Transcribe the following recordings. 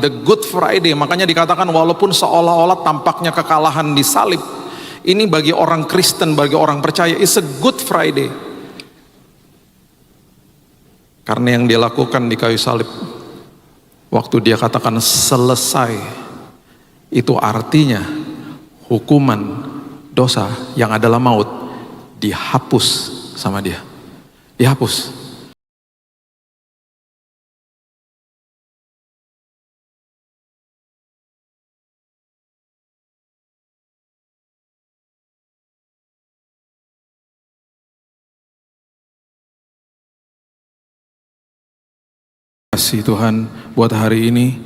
the Good Friday. Makanya dikatakan walaupun seolah-olah tampaknya kekalahan di salib, ini bagi orang Kristen, bagi orang percaya, it's a Good Friday. Karena yang dia lakukan di kayu salib, waktu dia katakan selesai, itu artinya hukuman dosa yang adalah maut dihapus sama dia. Dihapus. Terima kasih Tuhan buat hari ini.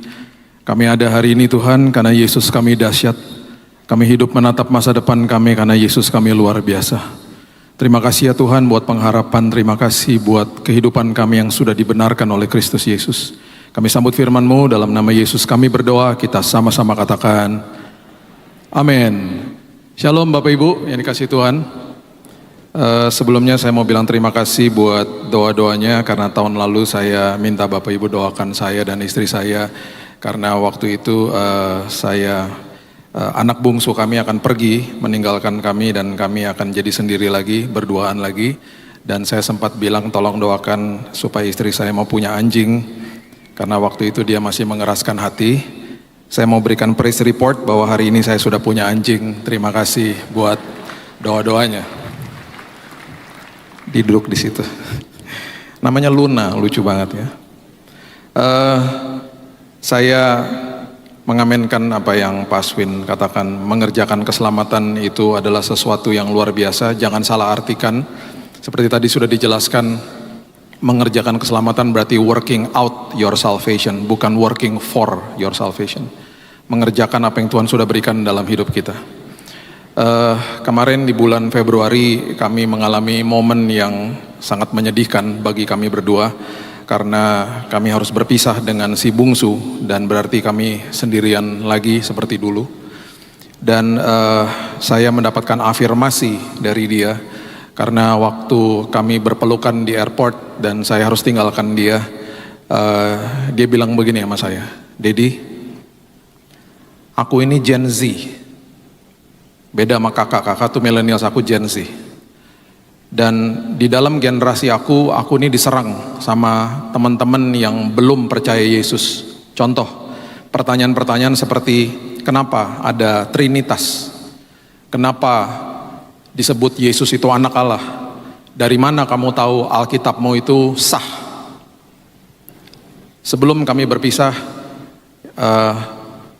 Kami ada hari ini Tuhan karena Yesus kami dahsyat. Kami hidup menatap masa depan kami karena Yesus kami luar biasa. Terima kasih ya Tuhan buat pengharapan. Terima kasih buat kehidupan kami yang sudah dibenarkan oleh Kristus Yesus. Kami sambut firman-Mu dalam nama Yesus kami berdoa. Kita sama-sama katakan amin. Shalom Bapak Ibu yang dikasihi Tuhan. Sebelumnya saya mau bilang terima kasih buat doa-doanya, karena tahun lalu saya minta Bapak Ibu doakan saya dan istri saya, karena waktu itu anak bungsu kami akan pergi meninggalkan kami dan kami akan jadi sendiri lagi, berduaan lagi. Dan saya sempat bilang tolong doakan supaya istri saya mau punya anjing, karena waktu itu dia masih mengeraskan hati. Saya mau berikan praise report bahwa hari ini saya sudah punya anjing. Terima kasih buat doa-doanya. Duduk di situ. Namanya Luna, lucu banget ya. Saya mengamenkan apa yang Paswin katakan, mengerjakan keselamatan itu adalah sesuatu yang luar biasa. Jangan salah artikan. Seperti tadi sudah dijelaskan, mengerjakan keselamatan berarti working out your salvation, bukan working for your salvation. Mengerjakan apa yang Tuhan sudah berikan dalam hidup kita. Kemarin di bulan Februari kami mengalami momen yang sangat menyedihkan bagi kami berdua, karena kami harus berpisah dengan si bungsu dan berarti kami sendirian lagi seperti dulu. Dan saya mendapatkan afirmasi dari dia, karena waktu kami berpelukan di airport dan saya harus tinggalkan dia, dia bilang begini sama saya, "Dedi, aku ini Gen Z. Beda sama kakak tuh millennials, aku Gen Z. Dan di dalam generasi aku ini diserang sama teman-teman yang belum percaya Yesus. Contoh, pertanyaan-pertanyaan seperti, kenapa ada Trinitas? Kenapa disebut Yesus itu anak Allah? Dari mana kamu tahu Alkitabmu itu sah?" Sebelum kami berpisah,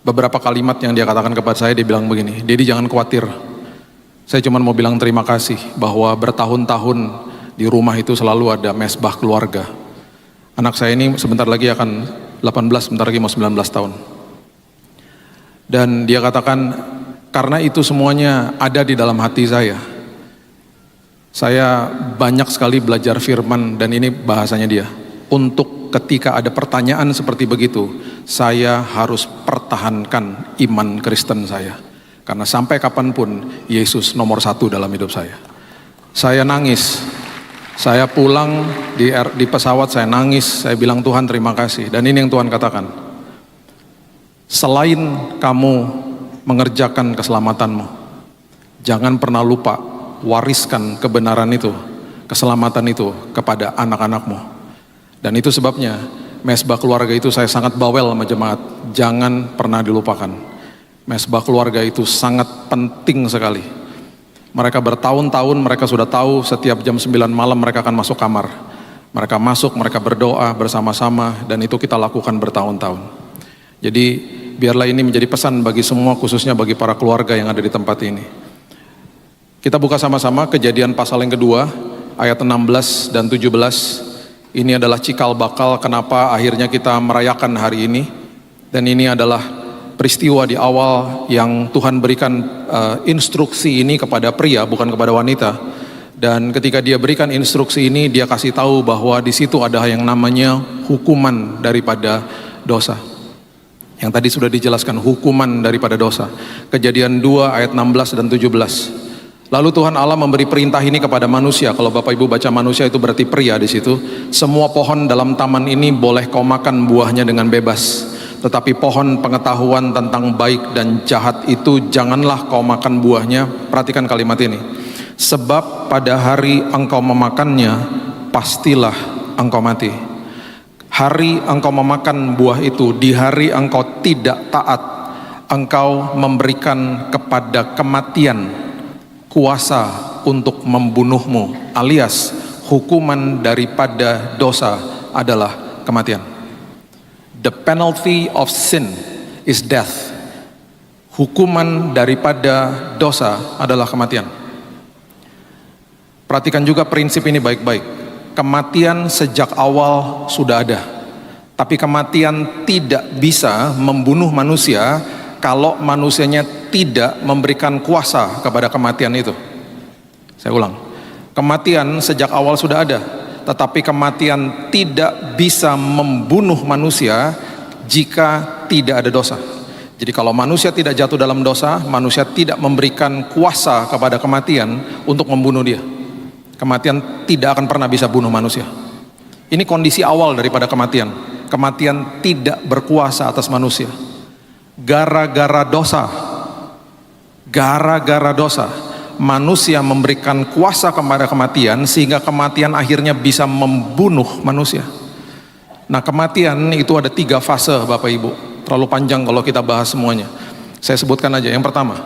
beberapa kalimat yang dia katakan kepada saya, dia bilang begini, "Dedi, jangan khawatir. Saya cuma mau bilang terima kasih bahwa bertahun-tahun di rumah itu selalu ada mesbah keluarga. Anak saya ini sebentar lagi akan 18, sebentar lagi mau 19 tahun. Dan dia katakan, karena itu semuanya ada di dalam hati saya. Saya banyak sekali belajar firman," dan ini bahasanya dia, "untuk ketika ada pertanyaan seperti begitu, saya harus pertahankan iman Kristen saya. Karena sampai kapanpun Yesus nomor 1 dalam hidup saya." Saya nangis. Saya pulang di pesawat, saya nangis. Saya bilang, "Tuhan terima kasih." Dan ini yang Tuhan katakan, "Selain kamu mengerjakan keselamatanmu, jangan pernah lupa wariskan kebenaran itu, keselamatan itu kepada anak-anakmu." Dan itu sebabnya mesbah keluarga itu saya sangat bawel sama jemaat. Jangan pernah dilupakan. Mesbah keluarga itu sangat penting sekali. Mereka bertahun-tahun, mereka sudah tahu setiap jam 9 malam mereka akan masuk kamar. Mereka masuk, mereka berdoa bersama-sama, dan itu kita lakukan bertahun-tahun. Jadi biarlah ini menjadi pesan bagi semua, khususnya bagi para keluarga yang ada di tempat ini. Kita buka sama-sama Kejadian pasal yang kedua, ayat 16 dan 17. Ini adalah cikal bakal kenapa akhirnya kita merayakan hari ini. Dan ini adalah peristiwa di awal yang Tuhan berikan instruksi ini kepada pria, bukan kepada wanita. Dan ketika dia berikan instruksi ini, dia kasih tahu bahwa di situ ada yang namanya hukuman daripada dosa. Yang tadi sudah dijelaskan, hukuman daripada dosa. Kejadian 2 ayat 16 dan 17. Lalu Tuhan Allah memberi perintah ini kepada manusia. Kalau Bapak Ibu baca manusia itu berarti pria di situ. "Semua pohon dalam taman ini boleh kau makan buahnya dengan bebas. Tetapi pohon pengetahuan tentang baik dan jahat itu janganlah kau makan buahnya. Perhatikan kalimat ini. Sebab pada hari engkau memakannya, pastilah engkau mati. Hari engkau memakan buah itu, di hari engkau tidak taat, engkau memberikan kepada kematian kuasa untuk membunuhmu, alias hukuman daripada dosa adalah kematian. The penalty of sin is death. Hukuman daripada dosa adalah kematian. Perhatikan juga prinsip ini baik-baik. Kematian sejak awal sudah ada. Tapi kematian tidak bisa membunuh manusia kalau manusianya tidak memberikan kuasa kepada kematian itu. Saya ulang. Kematian sejak awal sudah ada. Tetapi kematian tidak bisa membunuh manusia jika tidak ada dosa. Jadi kalau manusia tidak jatuh dalam dosa, manusia tidak memberikan kuasa kepada kematian untuk membunuh dia. Kematian tidak akan pernah bisa bunuh manusia. Ini kondisi awal daripada kematian. Kematian tidak berkuasa atas manusia. Gara-gara dosa, manusia memberikan kuasa kepada kematian sehingga kematian akhirnya bisa membunuh manusia. Nah, kematian itu ada 3 fase Bapak Ibu. Terlalu panjang kalau kita bahas semuanya. Saya sebutkan aja. Yang pertama,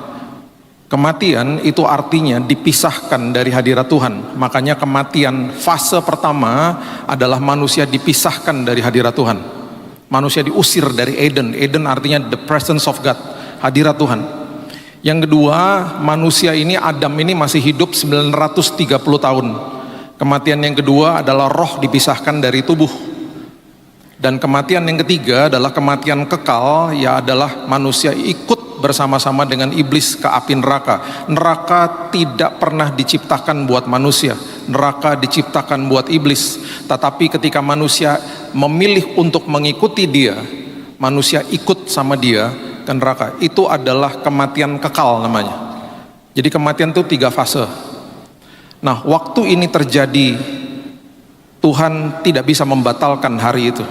kematian itu artinya dipisahkan dari hadirat Tuhan. Makanya kematian fase pertama adalah manusia dipisahkan dari hadirat Tuhan. Manusia diusir dari Eden. Eden artinya the presence of God, hadirat Tuhan. Yang kedua, manusia ini, Adam ini masih hidup 930 tahun. Kematian yang kedua adalah roh dipisahkan dari tubuh. Dan kematian yang ketiga adalah kematian kekal, ya adalah manusia ikut bersama-sama dengan iblis ke api neraka. Neraka tidak pernah diciptakan buat manusia. Neraka diciptakan buat iblis. Tetapi ketika manusia memilih untuk mengikuti dia, manusia ikut sama dia ke neraka. Itu adalah kematian kekal namanya. Jadi kematian itu 3 fase. Nah, waktu ini terjadi, Tuhan tidak bisa membatalkan hari itu.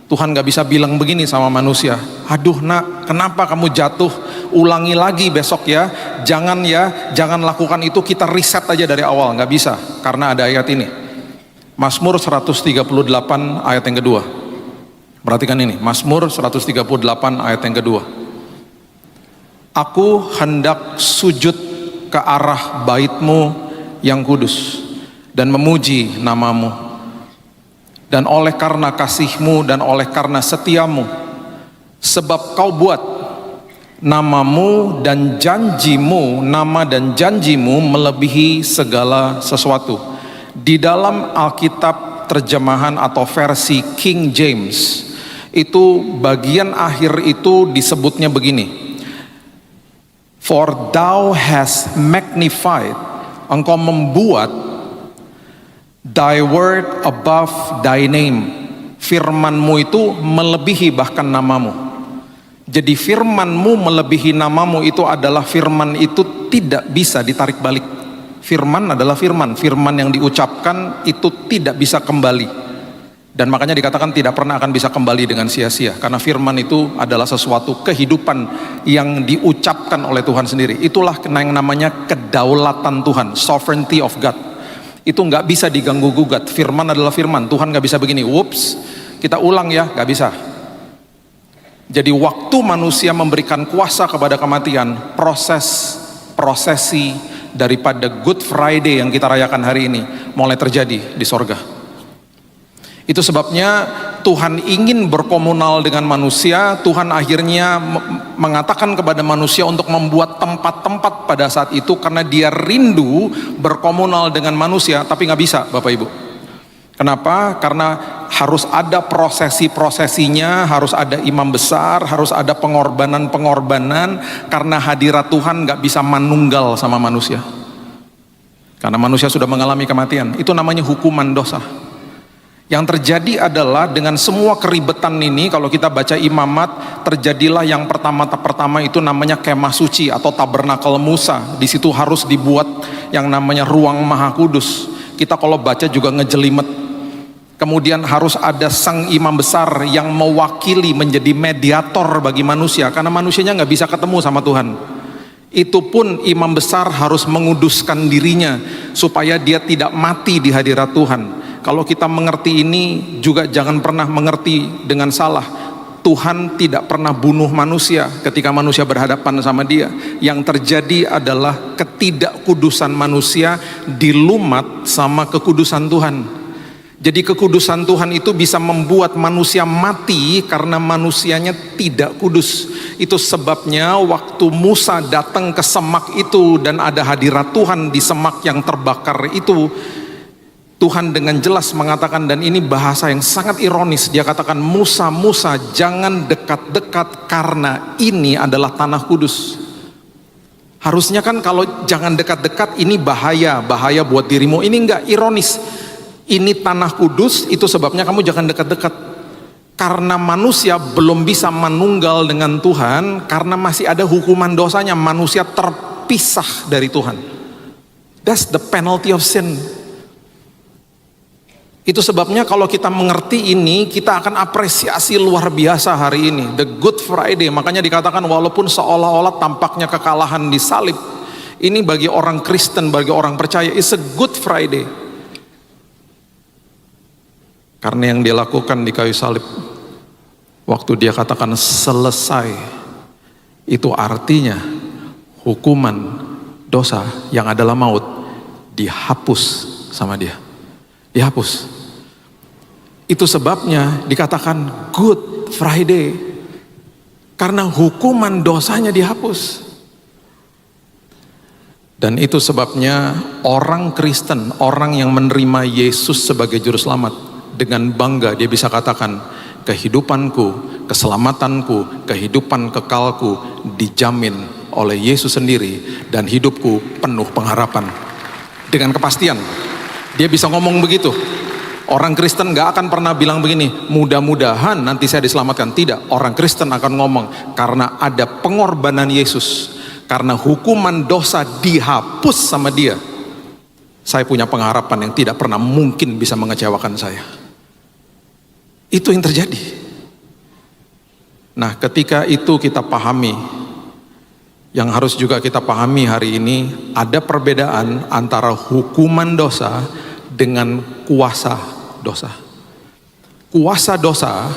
Tuhan gak bisa bilang begini sama manusia, aduh nak, kenapa kamu jatuh, ulangi lagi besok ya, jangan lakukan itu, kita reset aja dari awal. Gak bisa, karena ada ayat ini, Mazmur 138 ayat yang kedua. Perhatikan ini, Mazmur 138 ayat yang kedua. Aku hendak sujud ke arah bait-Mu yang kudus dan memuji nama-Mu. Dan oleh karena kasih-Mu dan oleh karena setia-Mu, sebab Kau buat nama-Mu dan janji-Mu, nama dan janji-Mu melebihi segala sesuatu. Di dalam Alkitab terjemahan atau versi King James, itu bagian akhir itu disebutnya begini. For thou hast magnified, engkau membuat thy word above thy name. Firman-Mu itu melebihi bahkan namamu. Jadi firman-Mu melebihi namamu itu adalah firman itu tidak bisa ditarik balik. Firman adalah firman. Firman yang diucapkan itu tidak bisa kembali. Dan makanya dikatakan tidak pernah akan bisa kembali dengan sia-sia. Karena firman itu adalah sesuatu kehidupan yang diucapkan oleh Tuhan sendiri. Itulah yang namanya kedaulatan Tuhan, sovereignty of God. Itu nggak bisa diganggu gugat. Firman adalah firman. Tuhan nggak bisa begini, whoops, kita ulang ya, nggak bisa. Jadi waktu manusia memberikan kuasa kepada kematian, prosesi daripada Good Friday yang kita rayakan hari ini mulai terjadi di sorga. Itu sebabnya Tuhan ingin berkomunal dengan manusia. Tuhan akhirnya mengatakan kepada manusia untuk membuat tempat-tempat pada saat itu, karena dia rindu berkomunal dengan manusia, tapi nggak bisa Bapak Ibu. Kenapa? Karena harus ada prosesi-prosesinya, harus ada imam besar, harus ada pengorbanan-pengorbanan, karena hadirat Tuhan nggak bisa manunggal sama manusia. Karena manusia sudah mengalami kematian. Itu namanya hukuman dosa. Yang terjadi adalah dengan semua keribetan ini, kalau kita baca Imamat, terjadilah yang pertama itu namanya kemah suci atau tabernakel Musa. Di situ harus dibuat yang namanya ruang maha kudus. Kita kalau baca juga ngejelimet. Kemudian harus ada sang imam besar yang mewakili menjadi mediator bagi manusia, karena manusianya nggak bisa ketemu sama Tuhan. Itu pun imam besar harus menguduskan dirinya supaya dia tidak mati di hadirat Tuhan. Kalau kita mengerti ini juga jangan pernah mengerti dengan salah. Tuhan tidak pernah bunuh manusia ketika manusia berhadapan sama dia. Yang terjadi adalah ketidakkudusan manusia dilumat sama kekudusan Tuhan. Jadi kekudusan Tuhan itu bisa membuat manusia mati karena manusianya tidak kudus. Itu sebabnya waktu Musa datang ke semak itu dan ada hadirat Tuhan di semak yang terbakar itu, Tuhan dengan jelas mengatakan, dan ini bahasa yang sangat ironis, dia katakan, Musa, Musa, jangan dekat-dekat karena ini adalah tanah kudus. Harusnya kan kalau jangan dekat-dekat ini bahaya buat dirimu. Ini enggak, ironis. Ini tanah kudus, itu sebabnya kamu jangan dekat-dekat. Karena manusia belum bisa menunggal dengan Tuhan, karena masih ada hukuman dosanya, manusia terpisah dari Tuhan. That's the penalty of sin. Itu sebabnya kalau kita mengerti ini, kita akan apresiasi luar biasa hari ini, the Good Friday. Makanya dikatakan walaupun seolah-olah tampaknya kekalahan di salib, ini bagi orang Kristen, bagi orang percaya, it's a Good Friday. Karena yang dia lakukan di kayu salib, waktu dia katakan selesai, itu artinya hukuman dosa yang adalah maut dihapus sama dia. Dihapus. Itu sebabnya dikatakan Good Friday, karena hukuman dosanya dihapus. Dan itu sebabnya orang Kristen, orang yang menerima Yesus sebagai juru selamat, dengan bangga dia bisa katakan, kehidupanku, keselamatanku, kehidupan kekalku dijamin oleh Yesus sendiri, dan hidupku penuh pengharapan. Dengan kepastian dia bisa ngomong begitu. Orang Kristen gak akan pernah bilang begini, mudah-mudahan nanti saya diselamatkan. Tidak, orang Kristen akan ngomong, karena ada pengorbanan Yesus, karena hukuman dosa dihapus sama dia, saya punya pengharapan yang tidak pernah mungkin bisa mengecewakan saya. Itu yang terjadi. Nah, ketika itu kita pahami, yang harus juga kita pahami hari ini, ada perbedaan antara hukuman dosa dengan kuasa dosa. Kuasa dosa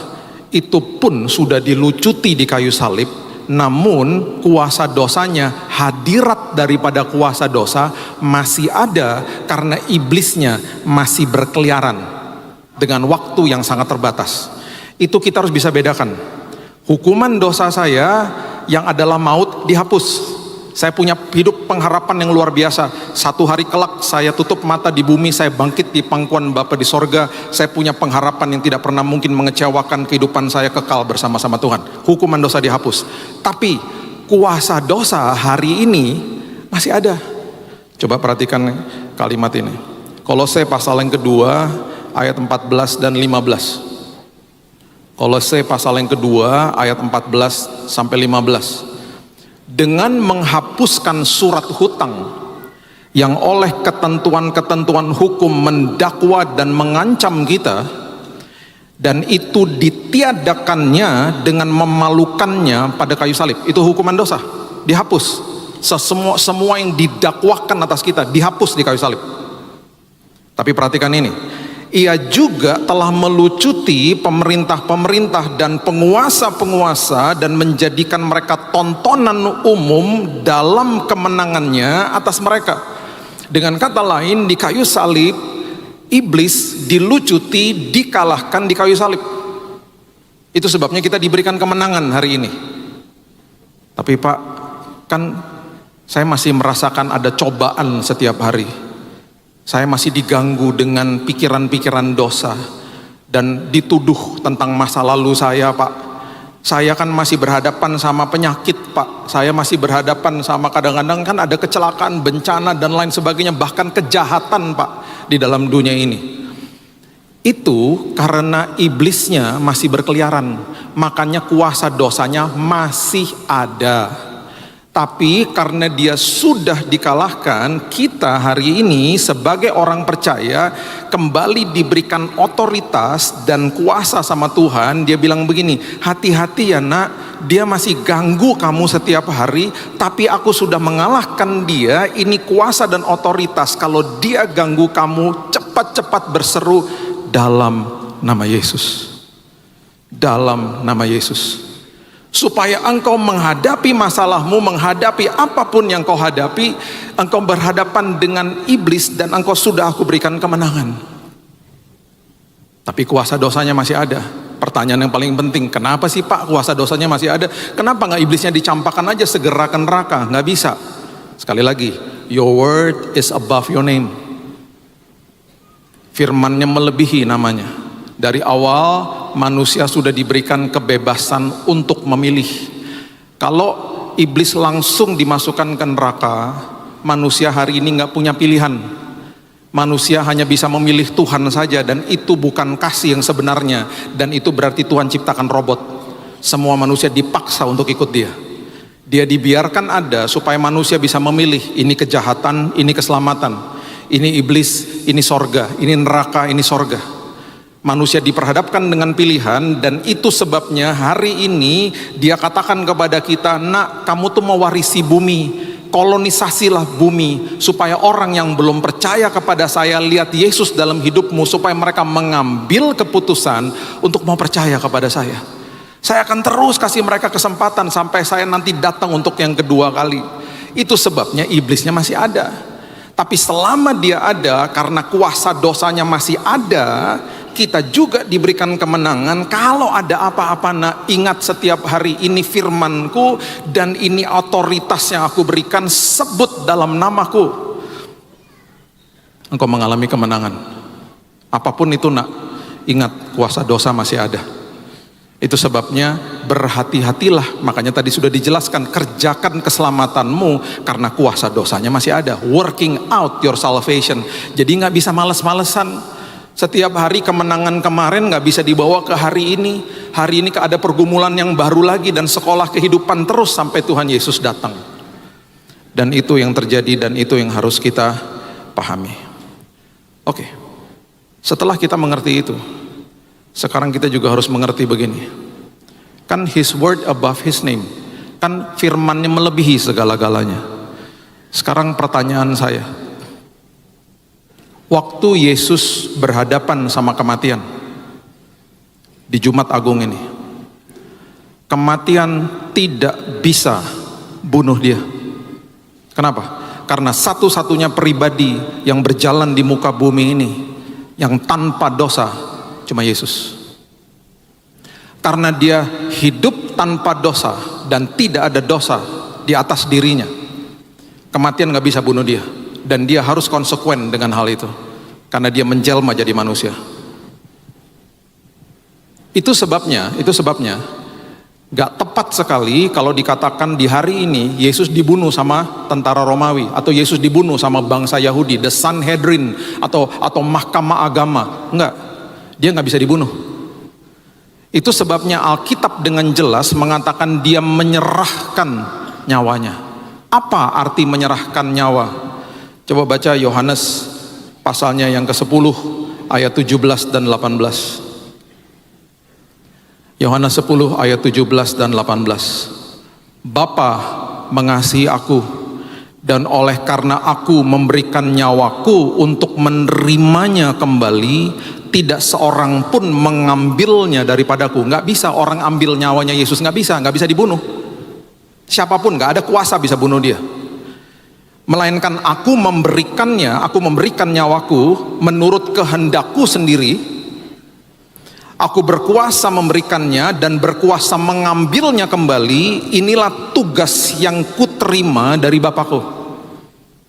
itu pun sudah dilucuti di kayu salib, namun kuasa dosanya, hadirat daripada kuasa dosa masih ada karena iblisnya masih berkeliaran dengan waktu yang sangat terbatas. Itu kita harus bisa bedakan. Hukuman dosa saya yang adalah maut dihapus. Saya punya hidup pengharapan yang luar biasa. Satu hari kelak saya tutup mata di bumi, saya bangkit di pangkuan Bapa di sorga. Saya punya pengharapan yang tidak pernah mungkin mengecewakan, kehidupan saya kekal bersama-sama Tuhan. Hukuman dosa dihapus. Tapi kuasa dosa hari ini masih ada. Coba perhatikan kalimat ini. Kolose pasal yang kedua ayat 14 dan 15. Kolose pasal yang kedua ayat 14 sampai 15. Dengan menghapuskan surat hutang yang oleh ketentuan-ketentuan hukum mendakwa dan mengancam kita, dan itu ditiadakannya dengan memalukannya pada kayu salib. Itu hukuman dosa dihapus. Semua yang didakwakan atas kita dihapus di kayu salib. Tapi perhatikan ini, ia juga telah melucuti pemerintah-pemerintah dan penguasa-penguasa dan menjadikan mereka tontonan umum dalam kemenangannya atas mereka. Dengan kata lain, di kayu salib iblis dilucuti, dikalahkan di kayu salib. Itu sebabnya kita diberikan kemenangan hari ini. Tapi Pak, kan saya masih merasakan ada cobaan setiap hari. Saya masih diganggu dengan pikiran-pikiran dosa dan dituduh tentang masa lalu saya, Pak. Saya kan masih berhadapan sama penyakit, Pak. Saya masih berhadapan sama, kadang-kadang kan ada kecelakaan, bencana dan lain sebagainya, bahkan kejahatan, Pak, di dalam dunia ini. Itu karena iblisnya masih berkeliaran, makanya kuasa dosanya masih ada. Tapi karena dia sudah dikalahkan, kita hari ini sebagai orang percaya kembali diberikan otoritas dan kuasa sama Tuhan. Dia bilang begini, hati-hati ya nak, dia masih ganggu kamu setiap hari, tapi aku sudah mengalahkan dia. Ini kuasa dan otoritas. Kalau dia ganggu kamu, cepat-cepat berseru dalam nama Yesus. Dalam nama Yesus. Supaya engkau menghadapi masalahmu, menghadapi apapun yang kau hadapi, engkau berhadapan dengan iblis dan engkau sudah aku berikan kemenangan. Tapi kuasa dosanya masih ada. Pertanyaan yang paling penting, kenapa sih Pak kuasa dosanya masih ada? Kenapa nggak iblisnya dicampakkan aja segera ke neraka? Nggak bisa. Sekali lagi, your word is above your name. Firman-Nya melebihi namanya. Dari awal manusia sudah diberikan kebebasan untuk memilih. Kalau iblis langsung dimasukkan ke neraka, manusia hari ini nggak punya pilihan. Manusia hanya bisa memilih Tuhan saja, dan itu bukan kasih yang sebenarnya. Dan itu berarti Tuhan ciptakan robot. Semua manusia dipaksa untuk ikut dia. Dia dibiarkan ada supaya manusia bisa memilih, ini kejahatan, ini keselamatan, ini iblis, ini sorga, ini neraka, ini sorga. Manusia diperhadapkan dengan pilihan, dan itu sebabnya hari ini dia katakan kepada kita, nak, kamu tuh mewarisi bumi, kolonisasilah bumi, supaya orang yang belum percaya kepada saya lihat Yesus dalam hidupmu, supaya mereka mengambil keputusan untuk mau percaya kepada saya. Saya akan terus kasih mereka kesempatan sampai saya nanti datang untuk yang kedua kali. Itu sebabnya iblisnya masih ada. Tapi selama dia ada, karena kuasa dosanya masih ada, kita juga diberikan kemenangan. Kalau ada apa-apa, nak, ingat setiap hari ini firmanku dan ini otoritas yang aku berikan, sebut dalam namaku. Engkau mengalami kemenangan. Apapun itu, nak, ingat kuasa dosa masih ada. Itu sebabnya berhati-hatilah. Makanya tadi sudah dijelaskan, kerjakan keselamatanmu karena kuasa dosanya masih ada. Working out your salvation. Jadi nggak bisa males-malesan. Setiap hari kemenangan kemarin nggak bisa dibawa ke hari ini. Hari ini ada pergumulan yang baru lagi, dan sekolah kehidupan terus sampai Tuhan Yesus datang. Dan itu yang terjadi, dan itu yang harus kita pahami. Oke, setelah kita mengerti itu, sekarang kita juga harus mengerti begini. Kan His word above His name. Kan firman-Nya melebihi segala-galanya. Sekarang pertanyaan saya, waktu Yesus berhadapan sama kematian di Jumat Agung ini, kematian tidak bisa bunuh dia. Kenapa? Karena satu-satunya pribadi yang berjalan di muka bumi ini yang tanpa dosa cuma Yesus. Karena dia hidup tanpa dosa dan tidak ada dosa di atas dirinya, kematian gak bisa bunuh dia. Dan dia harus konsekuen dengan hal itu, karena dia menjelma jadi manusia. Itu sebabnya gak tepat sekali kalau dikatakan di hari ini Yesus dibunuh sama tentara Romawi, atau Yesus dibunuh sama bangsa Yahudi, the Sanhedrin, atau mahkamah agama. Enggak, dia gak bisa dibunuh. Itu sebabnya Alkitab dengan jelas mengatakan dia menyerahkan nyawanya. Apa arti menyerahkan nyawa? Coba baca Yohanes pasalnya yang ke-10 ayat 17 dan 18. Yohanes 10 ayat 17 dan 18. Bapa mengasihi aku, dan oleh karena aku memberikan nyawaku untuk menerimanya kembali, tidak seorang pun mengambilnya daripadaku. Nggak bisa orang ambil nyawanya Yesus, nggak bisa dibunuh. Siapapun, nggak ada kuasa bisa bunuh dia. Melainkan aku memberikan nyawaku menurut kehendakku sendiri. Aku berkuasa memberikannya dan berkuasa mengambilnya kembali. Inilah tugas yang kuterima dari Bapakku.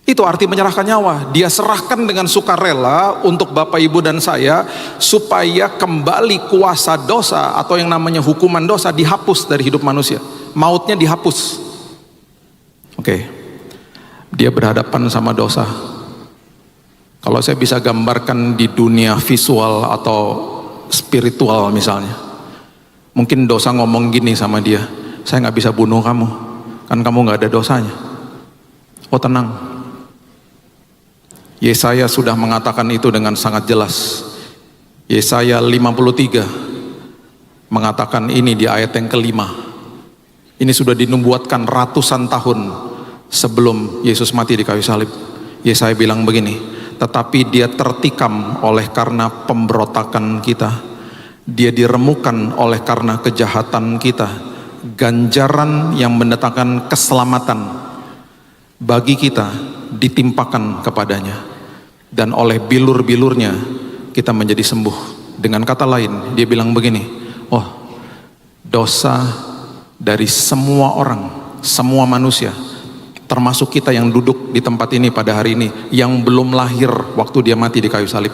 Itu arti menyerahkan nyawa. Dia serahkan dengan sukarela untuk Bapak, Ibu, dan saya, supaya kembali kuasa dosa atau yang namanya hukuman dosa dihapus dari hidup manusia. Mautnya dihapus. Oke. Dia berhadapan sama dosa. Kalau saya bisa gambarkan di dunia visual atau spiritual misalnya, mungkin dosa ngomong gini sama dia, saya nggak bisa bunuh kamu, Kan kamu nggak ada dosanya. Oh tenang, Yesaya sudah mengatakan itu dengan sangat jelas. Yesaya 53 mengatakan ini di ayat yang kelima. Ini sudah dinubuatkan ratusan tahun sebelum Yesus mati di kayu salib. Yesaya bilang begini, tetapi dia tertikam oleh karena pemberontakan kita, dia diremukan oleh karena kejahatan kita, ganjaran yang mendatangkan keselamatan bagi kita ditimpakan kepadanya, dan oleh bilur-bilurnya kita menjadi sembuh. Dengan kata lain, dia bilang begini, oh, dosa dari semua orang, semua manusia, termasuk kita yang duduk di tempat ini pada hari ini, yang belum lahir waktu dia mati di kayu salib,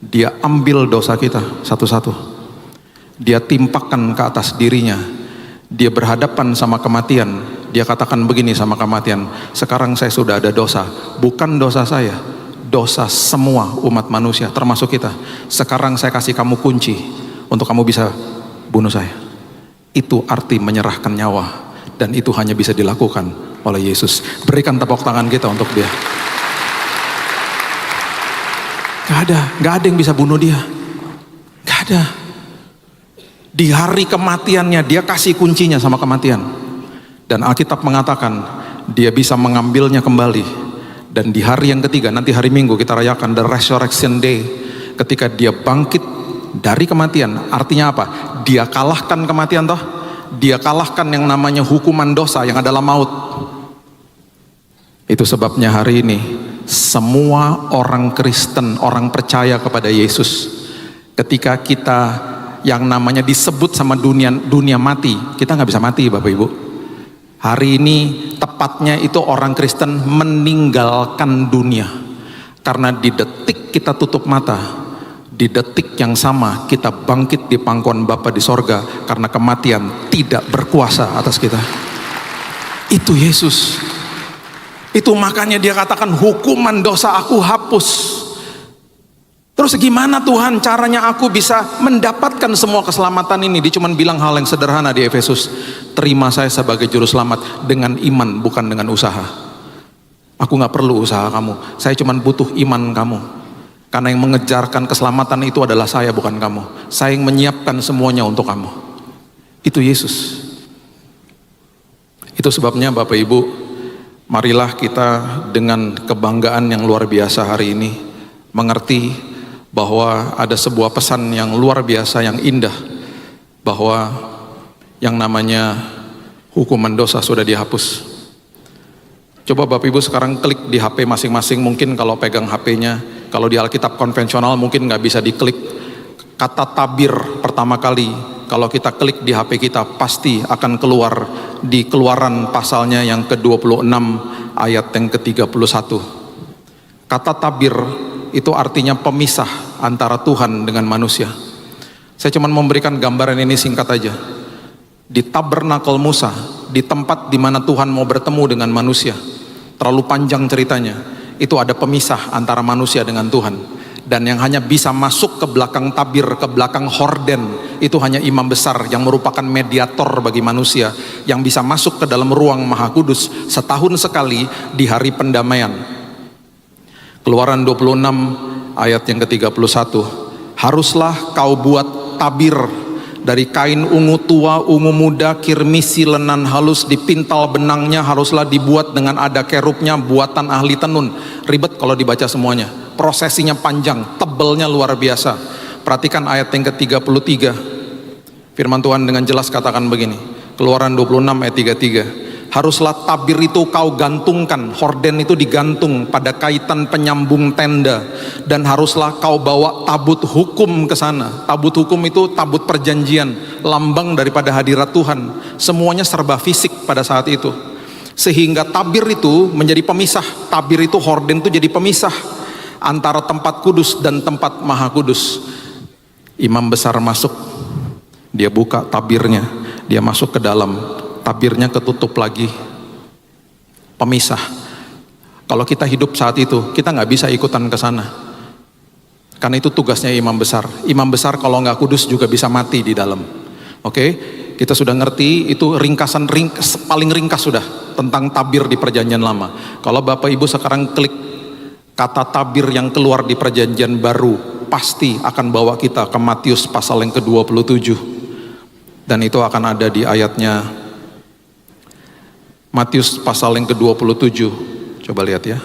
dia ambil dosa kita satu-satu, dia timpakan ke atas dirinya. Dia berhadapan sama kematian, dia katakan begini sama kematian, sekarang saya sudah ada dosa, bukan dosa saya, dosa semua umat manusia termasuk kita. Sekarang saya kasih kamu kunci untuk kamu bisa bunuh saya. Itu arti menyerahkan nyawa, dan itu hanya bisa dilakukan oleh Yesus. Berikan tepuk tangan kita untuk dia. Gak ada yang bisa bunuh dia. Gak ada. Di hari kematiannya dia kasih kuncinya sama kematian. Dan Alkitab mengatakan dia bisa mengambilnya kembali. Dan di hari yang ketiga, nanti hari Minggu kita rayakan the Resurrection Day, ketika dia bangkit dari kematian. Artinya apa? Dia kalahkan kematian toh. Dia kalahkan yang namanya hukuman dosa yang adalah maut. Itu sebabnya hari ini semua orang Kristen, orang percaya kepada Yesus, ketika kita yang namanya disebut sama dunia mati, kita nggak bisa mati Bapak Ibu. Hari ini tepatnya itu orang Kristen meninggalkan dunia, karena di detik kita tutup mata, di detik yang sama kita bangkit di pangkuan Bapa di sorga, karena kematian tidak berkuasa atas kita. Itu Yesus. Itu makanya dia katakan hukuman dosa aku hapus. Terus gimana Tuhan caranya aku bisa mendapatkan semua keselamatan ini? Dia cuma bilang hal yang sederhana di Efesus, terima saya sebagai juru selamat dengan iman, bukan dengan usaha. Aku gak perlu usaha kamu, saya cuma butuh iman kamu. Karena yang mengejarkan keselamatan itu adalah saya, bukan kamu. Saya yang menyiapkan semuanya untuk kamu. Itu Yesus. Itu sebabnya Bapak Ibu, marilah kita dengan kebanggaan yang luar biasa hari ini mengerti bahwa ada sebuah pesan yang luar biasa, yang indah, bahwa yang namanya hukuman dosa sudah dihapus. Coba Bapak Ibu sekarang klik di HP masing-masing, mungkin kalau pegang HP-nya, kalau di Alkitab konvensional mungkin nggak bisa diklik. Kata tabir pertama kali, kalau kita klik di HP kita pasti akan keluar di Keluaran pasalnya yang ke-26 ayat yang ke-31. Kata tabir itu artinya pemisah antara Tuhan dengan manusia. Saya cuma memberikan gambaran ini singkat aja. Di tabernakel Musa, di tempat di mana Tuhan mau bertemu dengan manusia, terlalu panjang ceritanya, itu ada pemisah antara manusia dengan Tuhan. Dan yang hanya bisa masuk ke belakang tabir, ke belakang horden, itu hanya imam besar yang merupakan mediator bagi manusia, yang bisa masuk ke dalam ruang maha kudus setahun sekali di hari pendamaian. Keluaran 26 ayat yang ke-31, haruslah kau buat tabir dari kain ungu tua, ungu muda, kirmisi, lenan halus, dipintal benangnya haruslah dibuat dengan ada kerubnya, buatan ahli tenun. Ribet kalau dibaca semuanya, prosesinya panjang, tebelnya luar biasa. Perhatikan ayat yang ke-33, firman Tuhan dengan jelas katakan begini, Keluaran 26 ayat 33, haruslah tabir itu kau gantungkan, horden itu digantung pada kaitan penyambung tenda, dan haruslah kau bawa tabut hukum ke sana. Tabut hukum itu tabut perjanjian, lambang daripada hadirat Tuhan. Semuanya serba fisik pada saat itu, sehingga tabir itu menjadi pemisah. Tabir itu, horden itu jadi pemisah antara tempat kudus dan tempat maha kudus. Imam besar masuk, dia buka tabirnya, dia masuk ke dalam, tabirnya ketutup lagi, pemisah. Kalau kita hidup saat itu, kita nggak bisa ikutan ke sana, karena itu tugasnya imam besar. Imam besar kalau nggak kudus juga bisa mati di dalam. Oke, Kita sudah ngerti itu paling ringkas sudah tentang tabir di perjanjian lama. Kalau Bapak Ibu sekarang klik kata tabir yang keluar di perjanjian baru, pasti akan bawa kita ke Matius pasal yang ke-27. Dan itu akan ada di ayatnya Matius pasal yang ke-27. Coba lihat ya.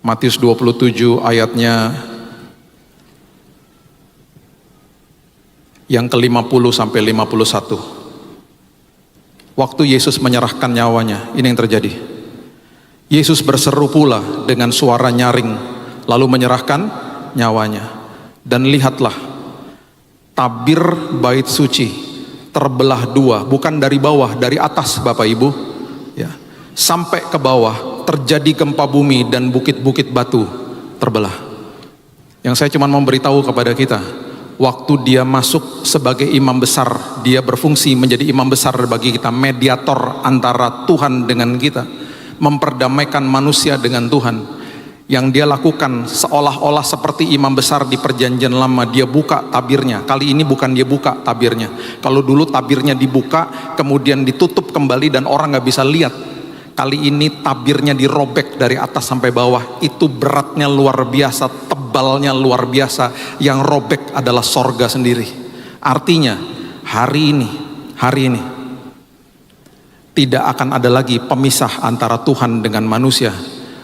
Matius 27 ayatnya yang ke-50 sampai 51. Waktu Yesus menyerahkan nyawanya, ini yang terjadi. Yesus berseru pula dengan suara nyaring, lalu menyerahkan nyawanya. Dan lihatlah, tabir bait suci terbelah dua, bukan dari bawah, dari atas Bapak Ibu, ya, sampai ke bawah. Terjadi gempa bumi dan bukit-bukit batu terbelah. Yang saya cuma memberitahu kepada kita, waktu dia masuk sebagai imam besar, dia berfungsi menjadi imam besar bagi kita, mediator antara Tuhan dengan kita, memperdamaikan manusia dengan Tuhan. Yang dia lakukan seolah-olah seperti imam besar di perjanjian lama, dia buka tabirnya. Kali ini bukan dia buka tabirnya. Kalau dulu tabirnya dibuka kemudian ditutup kembali dan orang gak bisa lihat. Kali ini tabirnya dirobek dari atas sampai bawah. Itu beratnya luar biasa, tebalnya luar biasa. Yang robek adalah sorga sendiri. Artinya hari ini tidak akan ada lagi pemisah antara Tuhan dengan manusia.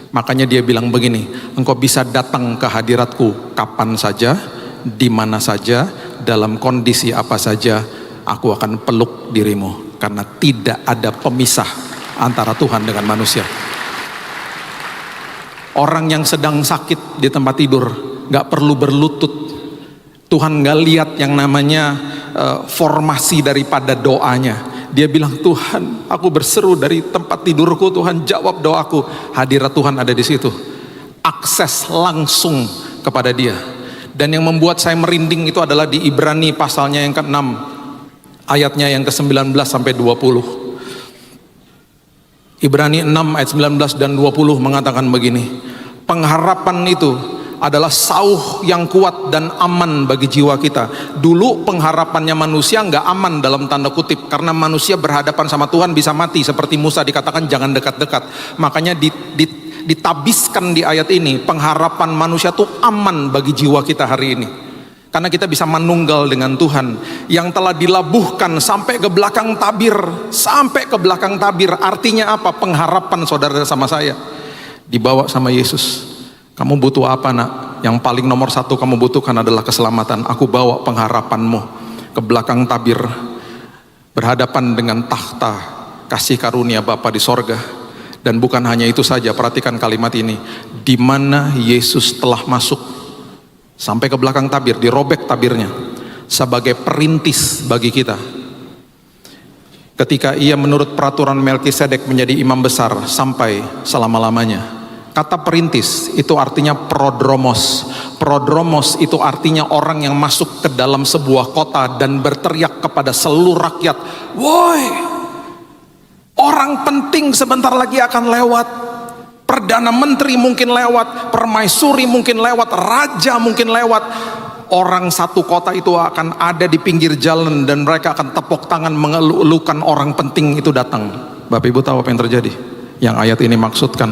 Makanya dia bilang begini, engkau bisa datang ke hadiratku kapan saja, di mana saja, dalam kondisi apa saja, aku akan peluk dirimu. Karena tidak ada pemisah antara Tuhan dengan manusia. Orang yang sedang sakit di tempat tidur gak perlu berlutut. Tuhan gak lihat yang namanya formasi daripada doanya. Dia bilang, Tuhan, aku berseru dari tempat tidurku, Tuhan jawab doaku. Hadirat Tuhan ada di situ. Akses langsung kepada dia. Dan yang membuat saya merinding itu adalah di Ibrani pasalnya yang ke-6, ayatnya yang ke-19 sampai 20. Ibrani 6 ayat 19 dan 20 mengatakan begini, pengharapan itu adalah sauh yang kuat dan aman bagi jiwa kita. Dulu pengharapannya manusia nggak aman dalam tanda kutip, karena manusia berhadapan sama Tuhan bisa mati, seperti Musa dikatakan jangan dekat-dekat. Makanya ditabiskan di ayat ini, pengharapan manusia tuh aman bagi jiwa kita hari ini. Karena kita bisa menunggal dengan Tuhan yang telah dilabuhkan sampai ke belakang tabir. Sampai ke belakang tabir. Artinya apa? Pengharapan saudara sama saya. Dibawa sama Yesus. Kamu butuh apa nak? Yang paling nomor satu kamu butuhkan adalah keselamatan. Aku bawa pengharapanmu ke belakang tabir. Berhadapan dengan takhta kasih karunia Bapa di sorga. Dan bukan hanya itu saja, perhatikan kalimat ini. Di mana Yesus telah masuk sampai ke belakang tabir, dirobek tabirnya sebagai perintis bagi kita. Ketika ia menurut peraturan Melkisedek menjadi imam besar sampai selama-lamanya. Kata perintis itu artinya prodromos. Prodromos itu artinya orang yang masuk ke dalam sebuah kota dan berteriak kepada seluruh rakyat, woi, orang penting sebentar lagi akan lewat. Perdana Menteri mungkin lewat, permaisuri mungkin lewat, raja mungkin lewat. Orang satu kota itu akan ada di pinggir jalan dan mereka akan tepuk tangan mengeluhkan orang penting itu datang. Bapak Ibu tahu apa yang terjadi? Yang ayat ini maksudkan.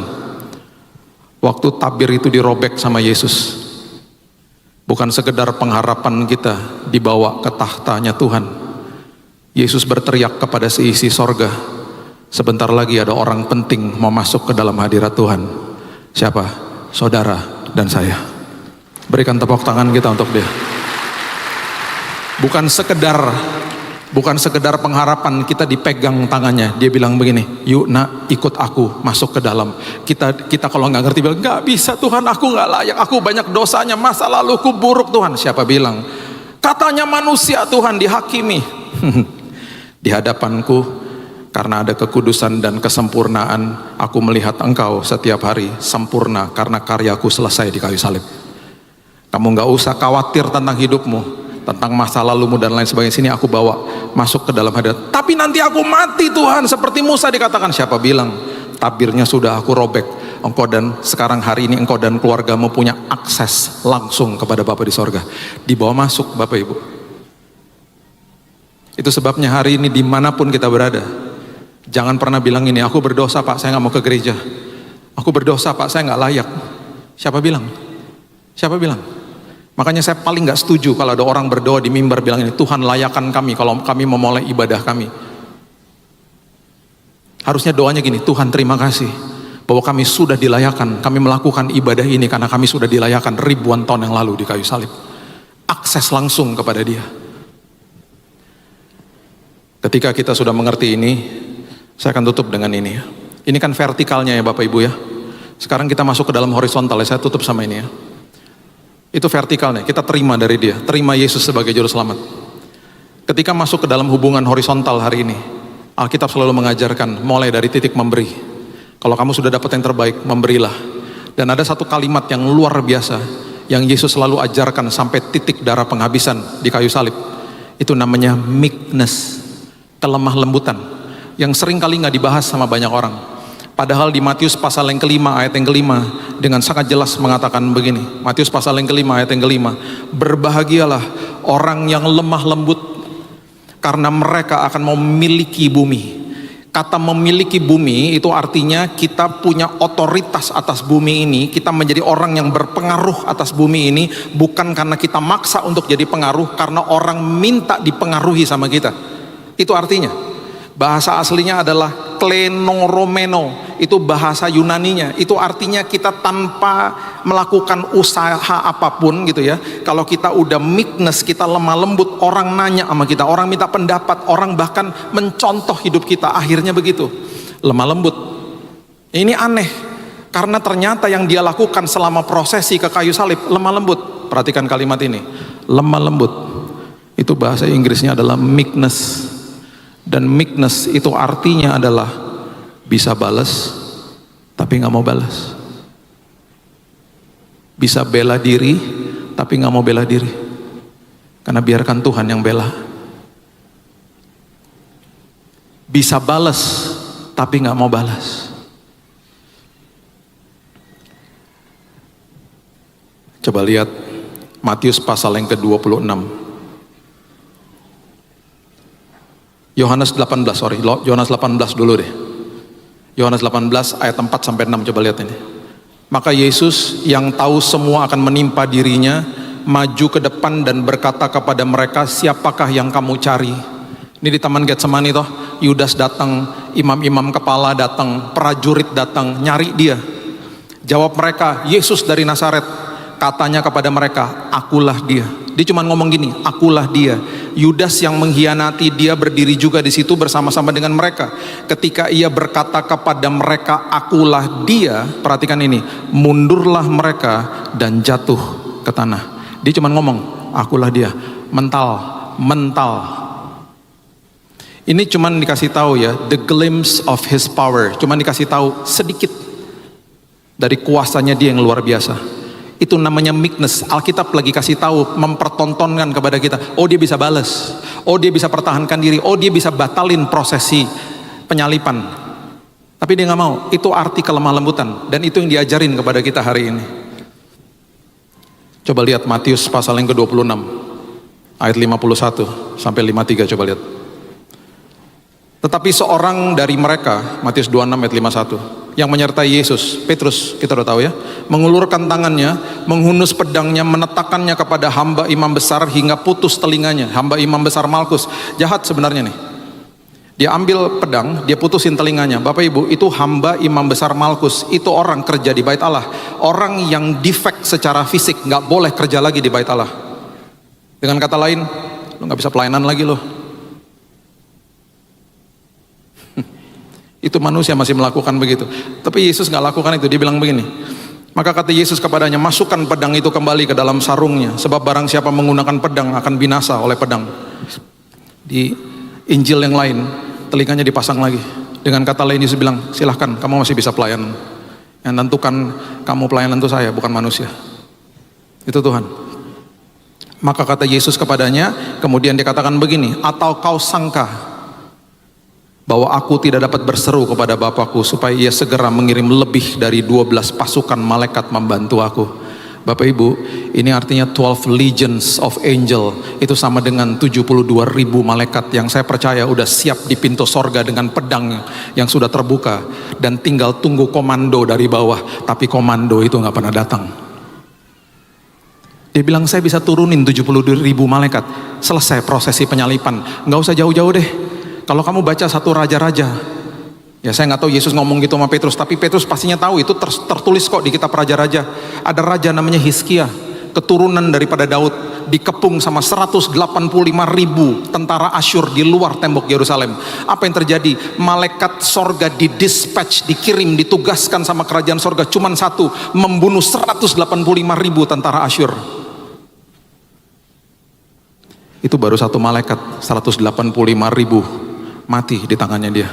Waktu tabir itu dirobek sama Yesus, bukan sekedar pengharapan kita dibawa ke tahtanya Tuhan. Yesus berteriak kepada seisi sorga, sebentar lagi ada orang penting mau masuk ke dalam hadirat Tuhan. Siapa? Saudara dan saya. Berikan tepuk tangan kita untuk dia. Bukan sekedar pengharapan kita dipegang tangannya. Dia bilang begini, yuk nak ikut aku masuk ke dalam. Kita kalau nggak ngerti bilang, nggak bisa Tuhan, aku nggak layak, aku banyak dosanya, masa laluku buruk Tuhan. Siapa bilang? Katanya manusia Tuhan dihakimi. Di hadapanku, karena ada kekudusan dan kesempurnaan, aku melihat engkau setiap hari sempurna karena karyaku selesai di kayu salib. Kamu gak usah khawatir tentang hidupmu, tentang masa lalumu dan lain sebagainya. Sini aku bawa masuk ke dalam hadirat. Tapi nanti aku mati Tuhan, seperti Musa dikatakan. Siapa bilang? Tabirnya sudah aku robek. Engkau dan sekarang hari ini engkau dan keluargamu punya akses langsung kepada Bapa di sorga. Dibawa masuk Bapak Ibu. Itu sebabnya hari ini dimanapun kita berada, jangan pernah bilang ini, aku berdosa Pak, saya nggak mau ke gereja. Aku berdosa Pak, saya nggak layak. Siapa bilang? Siapa bilang? Makanya saya paling nggak setuju kalau ada orang berdoa di mimbar bilang ini, Tuhan layakan kami kalau kami memulai ibadah kami. Harusnya doanya gini, Tuhan terima kasih bahwa kami sudah dilayakan, kami melakukan ibadah ini karena kami sudah dilayakan ribuan tahun yang lalu di kayu salib. Akses langsung kepada Dia. Ketika kita sudah mengerti ini, saya akan tutup dengan ini ya. Ini kan vertikalnya ya Bapak Ibu ya. Sekarang kita masuk ke dalam horizontal ya, saya tutup sama ini ya. Itu vertikalnya, kita terima dari Dia, terima Yesus sebagai juru selamat. Ketika masuk ke dalam hubungan horizontal hari ini, Alkitab selalu mengajarkan mulai dari titik memberi. Kalau kamu sudah dapat yang terbaik, memberilah. Dan ada satu kalimat yang luar biasa yang Yesus selalu ajarkan sampai titik darah penghabisan di kayu salib. Itu namanya meekness, kelemah lembutan, yang sering kali nggak dibahas sama banyak orang. Padahal di Matius pasal yang kelima ayat yang kelima dengan sangat jelas mengatakan begini. Matius pasal yang kelima ayat yang kelima, berbahagialah orang yang lemah lembut karena mereka akan memiliki bumi. Kata memiliki bumi itu artinya kita punya otoritas atas bumi ini. Kita menjadi orang yang berpengaruh atas bumi ini, bukan karena kita maksa untuk jadi pengaruh, karena orang minta dipengaruhi sama kita. Itu artinya. Bahasa aslinya adalah klenoromeno, itu bahasa Yunaninya. Itu artinya kita tanpa melakukan usaha apapun gitu ya. Kalau kita udah meekness, kita lemah lembut, orang nanya sama kita, orang minta pendapat, orang bahkan mencontoh hidup kita, akhirnya begitu. Lemah lembut. Ini aneh, karena ternyata yang Dia lakukan selama prosesi ke kayu salib, lemah lembut. Perhatikan kalimat ini, lemah lembut. Itu bahasa Inggrisnya adalah meekness. Dan meekness itu artinya adalah bisa balas tapi nggak mau balas, bisa bela diri tapi nggak mau bela diri, karena biarkan Tuhan yang bela. Bisa balas tapi nggak mau balas. Coba lihat Matius pasal yang ke-26. Yohanes 18 dulu deh. Yohanes 18 ayat 4 sampai 6, coba lihat ini. Maka Yesus yang tahu semua akan menimpa dirinya, maju ke depan dan berkata kepada mereka, siapakah yang kamu cari? Ini di Taman Getsemani toh, Yudas datang, imam-imam kepala datang, prajurit datang, nyari Dia. Jawab mereka, Yesus dari Nazaret. Katanya kepada mereka, akulah Dia. Dia cuma ngomong gini, akulah Dia. Yudas yang mengkhianati Dia berdiri juga di situ bersama-sama dengan mereka. Ketika Ia berkata kepada mereka, akulah Dia, perhatikan ini, mundurlah mereka dan jatuh ke tanah. Dia cuma ngomong, akulah Dia. Mental. Ini cuma dikasih tahu ya, the glimpse of His power. Cuma dikasih tahu sedikit dari kuasanya Dia yang luar biasa. Itu namanya meekness. Alkitab lagi kasih tahu, mempertontonkan kepada kita, oh Dia bisa balas, oh Dia bisa pertahankan diri, oh Dia bisa batalin prosesi penyalipan. Tapi Dia nggak mau. Itu arti kelemah lembutan, dan itu yang diajarin kepada kita hari ini. Coba lihat Matius pasal yang ke-26 ayat 51 sampai 53, coba lihat. Tetapi seorang dari mereka, Matius 26 ayat 51, yang menyertai Yesus, Petrus, kita udah tahu ya, mengulurkan tangannya, menghunus pedangnya, menetakkannya kepada hamba imam besar hingga putus telinganya. Hamba imam besar Malkus, jahat sebenarnya nih. Dia ambil pedang, dia putusin telinganya. Bapak Ibu, itu hamba imam besar Malkus, itu orang kerja di bait Allah, orang yang defect secara fisik, nggak boleh kerja lagi di bait Allah. Dengan kata lain, lo nggak bisa pelayanan lagi lo. Itu manusia masih melakukan begitu. Tapi Yesus nggak lakukan itu. Dia bilang begini, maka kata Yesus kepadanya, masukkan pedang itu kembali ke dalam sarungnya, sebab barang siapa menggunakan pedang akan binasa oleh pedang. Di Injil yang lain, telinganya dipasang lagi. Dengan kata lain Yesus bilang, silahkan, kamu masih bisa pelayanan. Yang tentukan kamu pelayanan itu saya, bukan manusia. Itu Tuhan. Maka kata Yesus kepadanya, kemudian dikatakan begini, atau kau sangka bahwa aku tidak dapat berseru kepada Bapakku supaya Ia segera mengirim lebih dari 12 pasukan malaikat membantu aku? Bapak Ibu, ini artinya 12 legions of angel. Itu sama dengan 72.000 malaikat yang saya percaya udah siap di pintu sorga dengan pedang yang sudah terbuka. Dan tinggal tunggu komando dari bawah. Tapi komando itu gak pernah datang. Dia bilang saya bisa turunin 70.000 malaikat. Selesai prosesi penyalipan. Gak usah jauh-jauh deh. Kalau kamu baca satu raja-raja, ya saya nggak tahu Yesus ngomong gitu sama Petrus, tapi Petrus pastinya tahu itu tertulis kok di kitab raja-raja. Ada raja namanya Hizkia, keturunan daripada Daud, dikepung sama 185.000 tentara Asyur di luar tembok Yerusalem. Apa yang terjadi? Malaikat sorga didispatch, dikirim, ditugaskan sama kerajaan sorga cuman satu, membunuh 185.000 tentara Asyur. Itu baru satu malaikat, 185.000 mati di tangannya dia.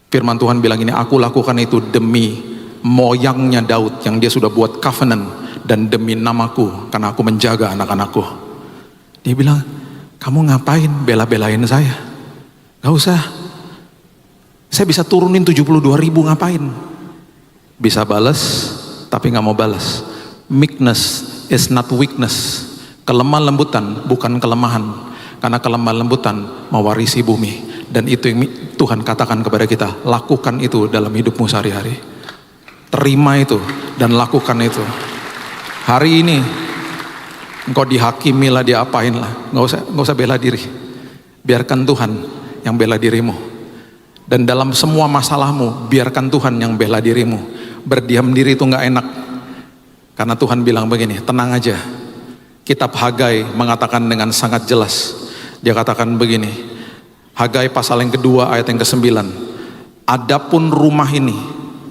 Firman Tuhan bilang ini, aku lakukan itu demi moyangnya Daud yang dia sudah buat covenant, dan demi namaku, karena aku menjaga anak-anakku. Dia bilang, kamu ngapain bela-belain saya? Gak usah. Saya bisa turunin 72.000, ngapain? Bisa balas, tapi gak mau balas. Meekness is not weakness. Kelemah lembutan bukan kelemahan, karena kelemah lembutan mewarisi bumi. Dan itu yang Tuhan katakan kepada kita, lakukan itu dalam hidupmu sehari-hari. Terima itu dan lakukan itu. Hari ini engkau dihakimi lah, diapain lah, nggak usah bela diri. Biarkan Tuhan yang bela dirimu. Dan dalam semua masalahmu, biarkan Tuhan yang bela dirimu. Berdiam diri itu nggak enak, karena Tuhan bilang begini, tenang aja. Kitab Hagai mengatakan dengan sangat jelas. Dia katakan begini, Hagai pasal yang kedua ayat yang ke-9. Adapun rumah ini,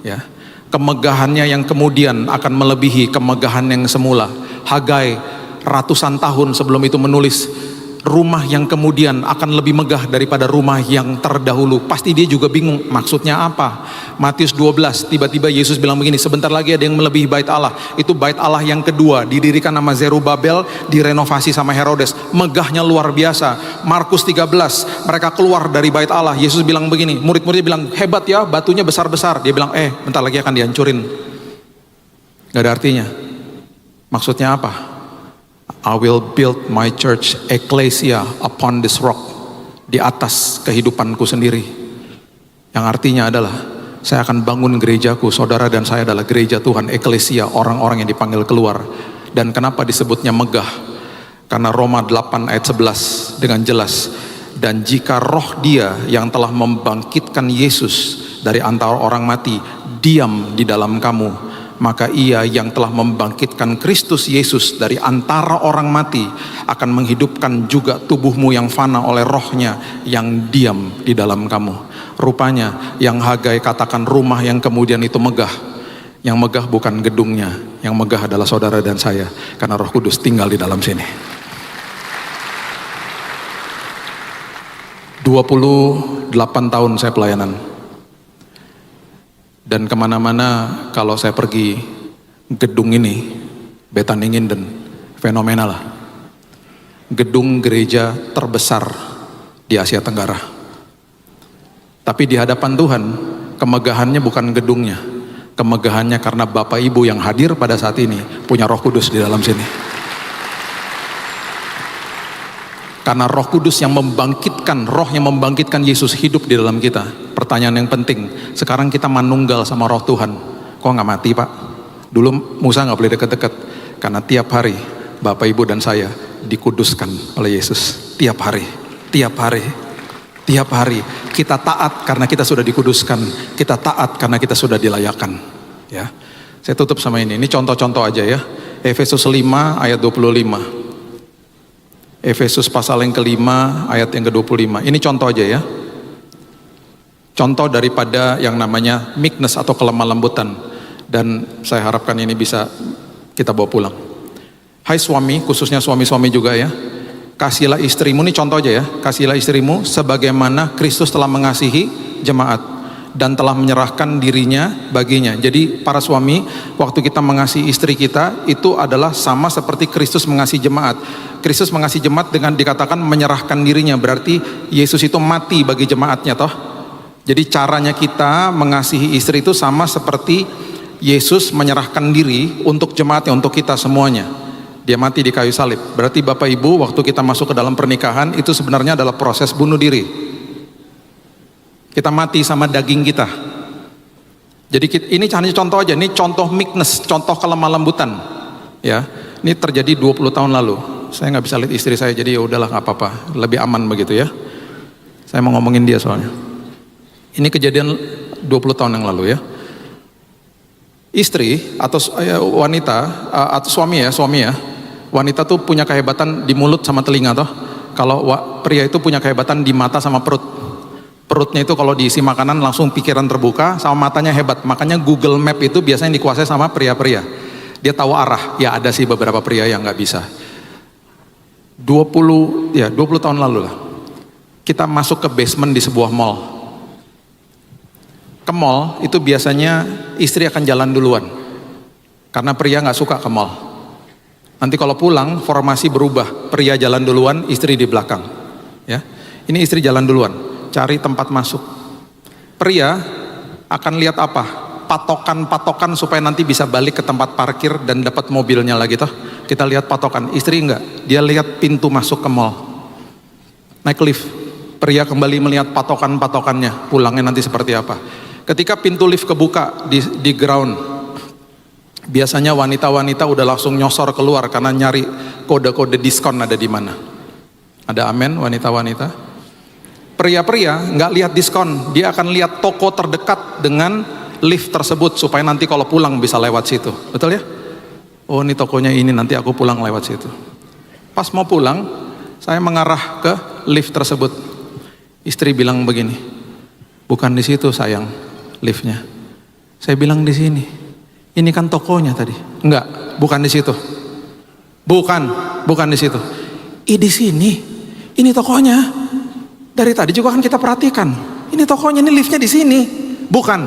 ya, kemegahannya yang kemudian akan melebihi kemegahan yang semula. Hagai ratusan tahun sebelum itu menulis, rumah yang kemudian akan lebih megah daripada rumah yang terdahulu. Pasti dia juga bingung, maksudnya apa? Matius 12, tiba-tiba Yesus bilang begini, sebentar lagi ada yang melebihi bait Allah. Itu bait Allah yang kedua, didirikan sama Zerubabel, direnovasi sama Herodes. Megahnya luar biasa. Markus 13, mereka keluar dari bait Allah. Yesus bilang begini, murid-muridnya bilang, hebat ya, batunya besar-besar. Dia bilang, bentar lagi akan dihancurin. Gak ada artinya. Maksudnya apa? I will build my church ecclesia upon this rock. Di atas kehidupanku sendiri. Yang artinya adalah, saya akan bangun gerejaku. Saudara dan saya adalah gereja Tuhan, ecclesia, orang-orang yang dipanggil keluar. Dan kenapa disebutnya megah? Karena Roma 8 ayat 11 dengan jelas, dan jika roh dia yang telah membangkitkan Yesus dari antara orang mati diam di dalam kamu, maka ia yang telah membangkitkan Kristus Yesus dari antara orang mati akan menghidupkan juga tubuhmu yang fana oleh rohnya yang diam di dalam kamu. Rupanya yang Hagai katakan rumah yang kemudian itu megah. Yang megah bukan gedungnya, yang megah adalah saudara dan saya, karena Roh Kudus tinggal di dalam sini. 28 tahun saya pelayanan. Dan kemana-mana kalau saya pergi, gedung ini, Betaninginden, fenomenal lah. Gedung gereja terbesar di Asia Tenggara. Tapi di hadapan Tuhan, kemegahannya bukan gedungnya. Kemegahannya karena Bapak Ibu yang hadir pada saat ini punya Roh Kudus di dalam sini. Karena Roh Kudus yang membangkitkan, roh yang membangkitkan Yesus hidup di dalam kita. Pertanyaan yang penting, sekarang kita manunggal sama roh Tuhan. Kok nggak mati Pak? Dulu Musa nggak boleh dekat-dekat. Karena tiap hari Bapak Ibu dan saya dikuduskan oleh Yesus. Tiap hari, tiap hari, tiap hari. Kita taat karena kita sudah dikuduskan. Kita taat karena kita sudah dilayakkan. Ya, saya tutup sama ini. Ini contoh-contoh aja ya. Efesus 5 ayat 25. Efesus pasal yang kelima ayat yang ke-25. Ini contoh aja ya. Contoh daripada yang namanya meekness atau kelemah lembutan. Dan saya harapkan ini bisa kita bawa pulang. Hai suami, khususnya suami-suami juga ya. Kasihilah istrimu, ini contoh aja ya. Kasihilah istrimu sebagaimana Kristus telah mengasihi jemaat dan telah menyerahkan dirinya baginya. Jadi para suami, waktu kita mengasihi istri kita, itu adalah sama seperti Kristus mengasihi jemaat. Kristus mengasihi jemaat dengan dikatakan menyerahkan dirinya, berarti Yesus itu mati bagi jemaatnya toh. Jadi caranya kita mengasihi istri itu sama seperti Yesus menyerahkan diri untuk jemaatnya, untuk kita semuanya. Dia mati di kayu salib. Berarti Bapak Ibu, waktu kita masuk ke dalam pernikahan, itu sebenarnya adalah proses bunuh diri. Kita mati sama daging kita. Jadi ini hanya contoh aja, ini contoh meekness, contoh kelemah lembutan. Ya, ini terjadi 20 tahun lalu. Saya nggak bisa lihat istri saya, jadi ya udahlah nggak apa-apa, lebih aman begitu ya. Saya mau ngomongin dia soalnya. Ini kejadian 20 tahun yang lalu ya. Istri atau wanita atau suami ya, wanita tuh punya kehebatan di mulut sama telinga toh. Kalau pria itu punya kehebatan di mata sama perut. Perutnya itu kalau diisi makanan langsung pikiran terbuka, sama matanya hebat. Makanya Google Map itu biasanya dikuasai sama pria-pria. Dia tahu arah. Ya ada sih beberapa pria yang nggak bisa. 20 tahun lalu lah. Kita masuk ke basement di sebuah mall. Ke mall itu biasanya istri akan jalan duluan. Karena pria nggak suka ke mall. Nanti kalau pulang formasi berubah. Pria jalan duluan, istri di belakang. Ya, ini istri jalan duluan. Cari tempat masuk. Pria akan lihat apa? Patokan-patokan supaya nanti bisa balik ke tempat parkir dan dapat mobilnya lagi toh. Kita lihat patokan. Istri enggak, dia lihat pintu masuk ke mall. Naik lift. Pria kembali melihat patokan-patokannya, pulangnya nanti seperti apa. Ketika pintu lift kebuka di ground, biasanya wanita-wanita udah langsung nyosor keluar karena nyari kode-kode diskon ada di mana. Ada amin wanita-wanita? Pria-pria nggak lihat diskon, dia akan lihat toko terdekat dengan lift tersebut supaya nanti kalau pulang bisa lewat situ, betul ya? Oh ini tokonya ini, nanti aku pulang lewat situ. Pas mau pulang, saya mengarah ke lift tersebut. Istri bilang begini, bukan di situ sayang liftnya. Saya bilang di sini. Ini kan tokonya tadi. Enggak, bukan di situ. Bukan di situ. Di sini. Ini tokonya. Dari tadi juga kan kita perhatikan, ini tokonya, ini liftnya di sini, bukan.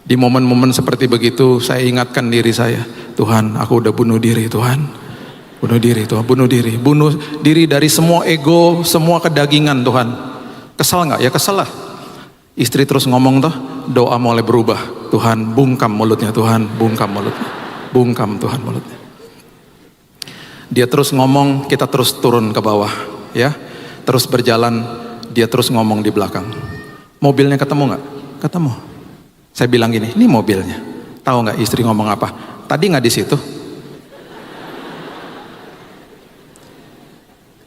Di momen-momen seperti begitu, saya ingatkan diri saya, Tuhan, aku udah bunuh diri, Tuhan, bunuh diri, Tuhan, bunuh diri dari semua ego, semua kedagingan, Tuhan. Kesel nggak? Ya kesel lah. Istri terus ngomong toh, doa mulai berubah, Tuhan, bungkam mulutnya, Tuhan, bungkam mulutnya, bungkam Tuhan mulutnya. Dia terus ngomong, kita terus turun ke bawah, ya. Terus berjalan, dia terus ngomong di belakang. Mobilnya ketemu nggak? Ketemu. Saya bilang gini, ini mobilnya. Tahu nggak istri ngomong apa? Tadi nggak di situ.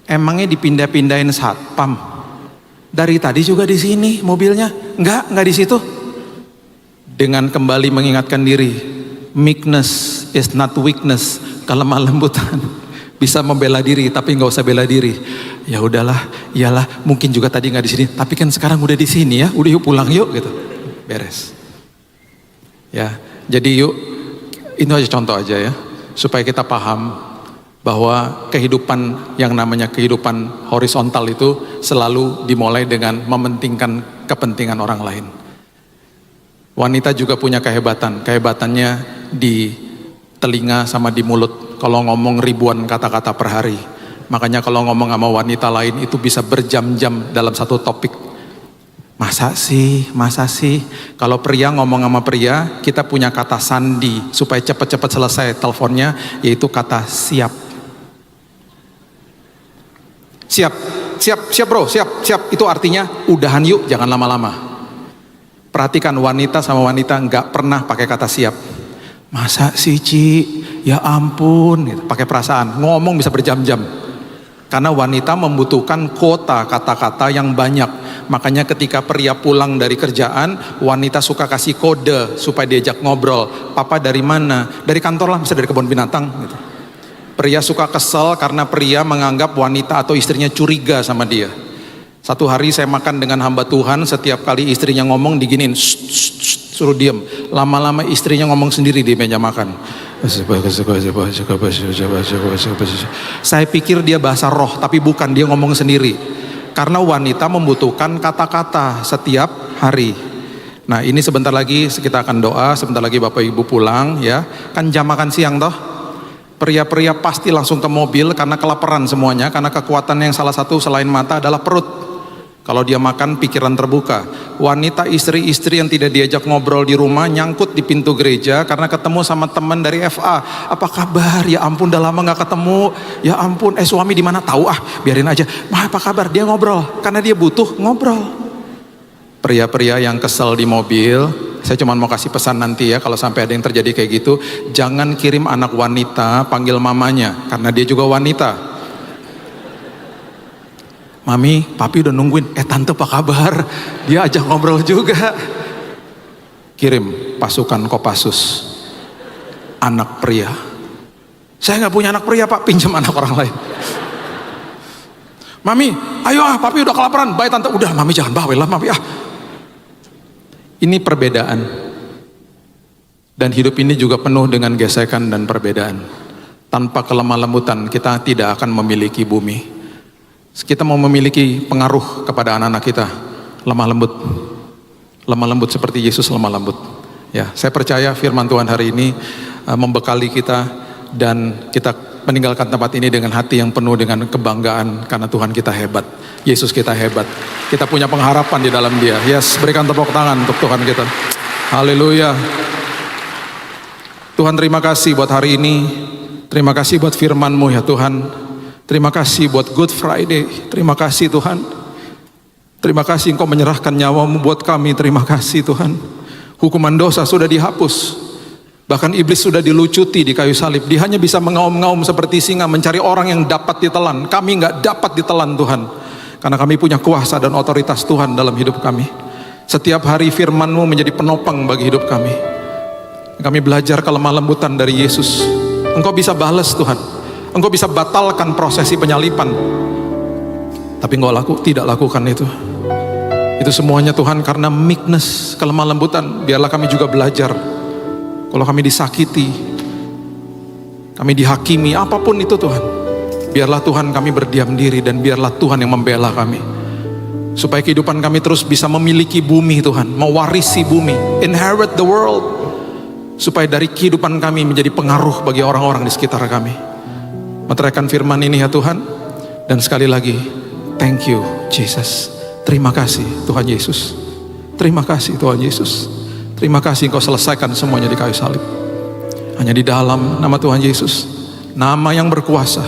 Emangnya dipindah-pindahin satpam? Dari tadi juga di sini mobilnya. Nggak di situ. Dengan kembali mengingatkan diri, meekness is not weakness, kelemah lembutan. Bisa membela diri tapi nggak usah bela diri. Ya udahlah, iyalah, mungkin juga tadi nggak di sini, tapi kan sekarang udah di sini ya, udah yuk pulang yuk gitu. Beres. Ya, jadi yuk, itu aja contoh aja ya, supaya kita paham bahwa kehidupan yang namanya kehidupan horizontal itu selalu dimulai dengan mementingkan kepentingan orang lain. Wanita juga punya kehebatan, kehebatannya di telinga sama di mulut. Kalau ngomong ribuan kata-kata per hari. Makanya kalau ngomong sama wanita lain itu bisa berjam-jam dalam satu topik. Masa sih? Kalau pria ngomong sama pria, kita punya kata sandi supaya cepat-cepat selesai teleponnya, yaitu kata siap. Siap bro, siap. Itu artinya udahan yuk, jangan lama-lama. Perhatikan wanita sama wanita nggak pernah pakai kata siap. Masa sih Ci, ya ampun, gitu. Pakai perasaan, ngomong bisa berjam-jam. Karena wanita membutuhkan kuota kata-kata yang banyak. Makanya ketika pria pulang dari kerjaan, wanita suka kasih kode supaya diajak ngobrol. Papa dari mana? Dari kantor lah, misalnya dari kebun binatang. Gitu. Pria suka kesel karena pria menganggap wanita atau istrinya curiga sama dia. Satu hari saya makan dengan hamba Tuhan, setiap kali istrinya ngomong diginiin, suruh diam. Lama-lama istrinya ngomong sendiri di meja makan. Saya pikir dia bahasa roh, tapi bukan, dia ngomong sendiri. Karena wanita membutuhkan kata-kata setiap hari. Nah ini sebentar lagi kita akan doa, sebentar lagi Bapak Ibu pulang ya. Kan jam makan siang toh. Pria-pria pasti langsung ke mobil karena kelaparan semuanya. Karena kekuatan yang salah satu selain mata adalah perut. Kalau dia makan, pikiran terbuka. Wanita istri-istri yang tidak diajak ngobrol di rumah, nyangkut di pintu gereja karena ketemu sama teman dari FA. Apa kabar? Ya ampun, udah lama gak ketemu. Ya ampun, suami di mana? Tahu biarin aja. Apa kabar? Dia ngobrol karena dia butuh ngobrol. Pria-pria yang kesel di mobil, saya cuma mau kasih pesan nanti ya, kalau sampai ada yang terjadi kayak gitu, jangan kirim anak wanita panggil mamanya, karena dia juga wanita. Mami, papi udah nungguin, tante apa kabar? Dia ajak ngobrol juga. Kirim pasukan Kopassus, anak pria. Saya nggak punya anak pria pak, pinjam anak orang lain. Mami, ayo papi udah kelaparan. Baik tante, udah mami jangan bawel lah mami Ini perbedaan. Dan hidup ini juga penuh dengan gesekan dan perbedaan. Tanpa kelemah lembutan kita tidak akan memiliki bumi. Kita mau memiliki pengaruh kepada anak-anak kita, lemah lembut seperti Yesus lemah lembut. Ya, saya percaya firman Tuhan hari ini membekali kita dan kita meninggalkan tempat ini dengan hati yang penuh dengan kebanggaan karena Tuhan kita hebat, Yesus kita hebat. Kita punya pengharapan di dalam Dia. Yes, berikan tepuk tangan untuk Tuhan kita. Haleluya. Tuhan terima kasih buat hari ini. Terima kasih buat firman-Mu ya Tuhan. Terima kasih buat Good Friday. Terima kasih Tuhan. Terima kasih Engkau menyerahkan nyawa-Mu buat kami. Terima kasih Tuhan. Hukuman dosa sudah dihapus. Bahkan iblis sudah dilucuti di kayu salib. Dia hanya bisa mengaum-ngaum seperti singa mencari orang yang dapat ditelan. Kami nggak dapat ditelan Tuhan. Karena kami punya kuasa dan otoritas Tuhan dalam hidup kami. Setiap hari firman-Mu menjadi penopang bagi hidup kami. Kami belajar kelemah lembutan dari Yesus. Engkau bisa balas Tuhan. Engkau bisa batalkan prosesi penyalipan. Tapi Engkau tidak lakukan itu. Itu semuanya Tuhan karena meekness, kelemah lembutan. Biarlah kami juga belajar. Kalau kami disakiti, kami dihakimi, apapun itu Tuhan, biarlah Tuhan kami berdiam diri dan biarlah Tuhan yang membela kami. Supaya kehidupan kami terus bisa memiliki bumi Tuhan, mewarisi bumi, inherit the world. Supaya dari kehidupan kami menjadi pengaruh bagi orang-orang di sekitar kami. Meteraikan firman ini ya Tuhan. Dan sekali lagi, thank you Jesus. Terima kasih Tuhan Yesus. Terima kasih Tuhan Yesus. Terima kasih Engkau selesaikan semuanya di kayu salib. Hanya di dalam nama Tuhan Yesus, nama yang berkuasa,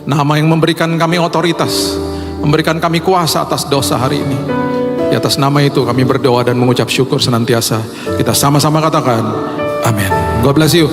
nama yang memberikan kami otoritas, memberikan kami kuasa atas dosa hari ini. Di atas nama itu kami berdoa dan mengucap syukur senantiasa. Kita sama-sama katakan amin. God bless you.